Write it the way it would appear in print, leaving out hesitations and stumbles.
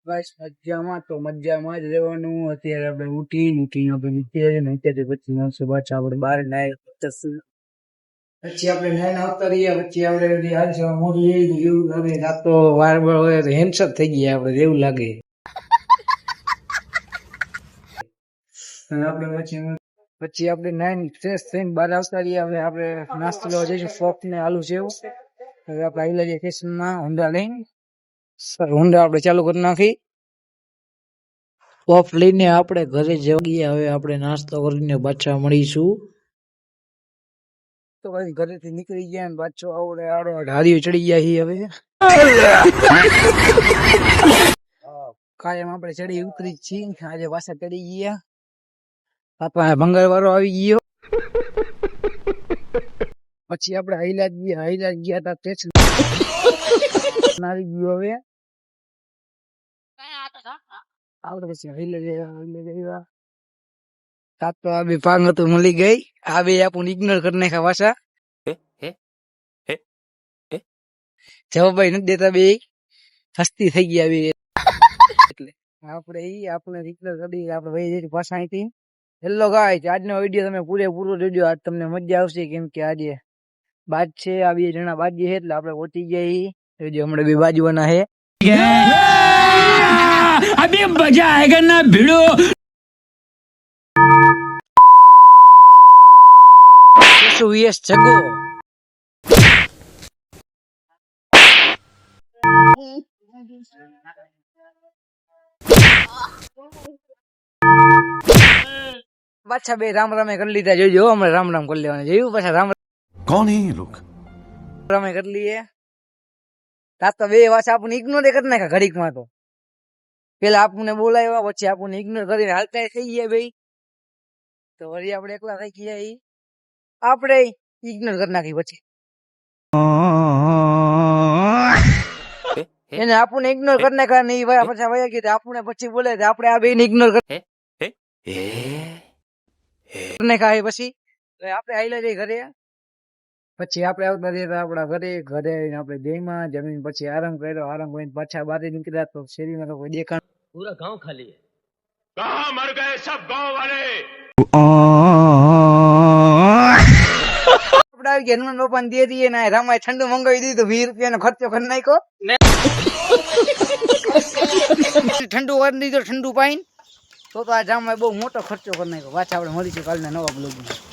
બસ મજામાં તો મજામાં જ રહેવાનું. અત્યારે આપણે ઉઠીને આપણે નીકળીએ ને અત્યારે પછી પાછા આપણે બહાર નાય પછી આપણે નાઈને આવતા રહીએ. પછી આપણે હાલ છે મોઢું જેવું લાગે રાત તો વાર હોય તો હેન્ડસઅપ થઈ ગયા આપણે એવું લાગે. આપણે પછી આપણે નાઈને ફ્રેશ થઈને બહાર આવતા રહીએ. હવે આપણે નાસ્તો લેવા જઈશું ફોક ને આલુ સેવ. હવે આપણે આઈલા સ્ટેશનમાં હોન્ડા લઈને હોન્ડા આપણે ચાલુ કરી નાખી. પોપ લઈને આપણે ઘરે જઈએ. હવે આપણે નાસ્તો કરીને પાછા મળીશું. તો ભાઈ ઘરેથી નીકળી ગયા ને પાછો આવડે આડો ઢારીઓ ચડી ગયા છીએ. હવે કાયમ આપણે ચડી ઉતરી જ છીએ. આજે પાછા ચડી ગયા. પાપા ભંગાર વાળો આવી ગયો. પછી આપણે હૈલા ગયા તા સ્ટેશન આવી ગયું. હવે આપણે પછી હૈલા સાત તો આ બે પાંગ હતું મળી ગઈ. આ બે આપણને ઇગ્નોર કરી નાખ્યા પાછા. જવાબ નથી દેતા બે હસ્તી થઈ ગયા બે. એટલે આપણે ઇગ્નોર કરી આપણે ભાઈ જઈ પાછા અહીંથી. હેલો ગાઈસ, આજનો વિડીયો તમે પૂરેપૂરો જોજો. આજ તમને મજા આવશે કેમ કે આજે બાજ છે. આ બે જણા બાજી છે એટલે આપણે પહોંચી ગયા. હમણાં બે બાજુવાના છે. અભી મજા આયેગા ના ભીડો. વીએસ જગો પાછા બે રામ રામે કરી લીધા. જોજો અમે રામ રામ કરી લેવાના. જોયું પાછા રામ कौन है ये लोग? રામે કરી લઈએ. તો બે પાછા આપણને ઇગ્નોર કરી નાખ્યા ઘડીક માં. તો પેલા આપણને બોલાવ્યા પછી આપણને ઇગ્નોર કરીને હાલતા થઈ ગયા ભાઈ. તો વળી આપણે એકલા થઈ ગયા. આપણે ઇગ્નોર કરી નાખી. પછી એને આપણને ઇગ્નોર કરી નાખ્યા નહીં ભાઈ. પછી વયા ગયા આપણે પછી બોલે આપણે આ બે ને ઇગ્નોર કરી નાખ્યા. પછી આપણે આઈલા જઈ ઘરે. પછી આપણે આવતા રહ્યા આપણા ઘરે આપણે દેહમાં જમીન પછી આરામ કર્યો. આરામ કરીને પાછા બહાર નીકળ્યા તો શેરીમાં તો કોઈ દેખાણ. પૂરા ગાંવ ખાલી કહાં મર ગયે સબ ગાંવ વાલે. આપણે આવી ગયા હનુમાન બાપા ને દે દઈએ ને રામાય ઠંડુ મંગાવી દીધું. 20 રૂપિયાનો ખર્ચો કરી નાખ્યો. ઠંડુ કરી દીધું. ઠંડુ પાઈને તો આ રામાય બહુ મોટો ખર્ચો કરી નાખ્યો. પાછા આપણે મળીશું કાલના નવા બ્લોગમાં.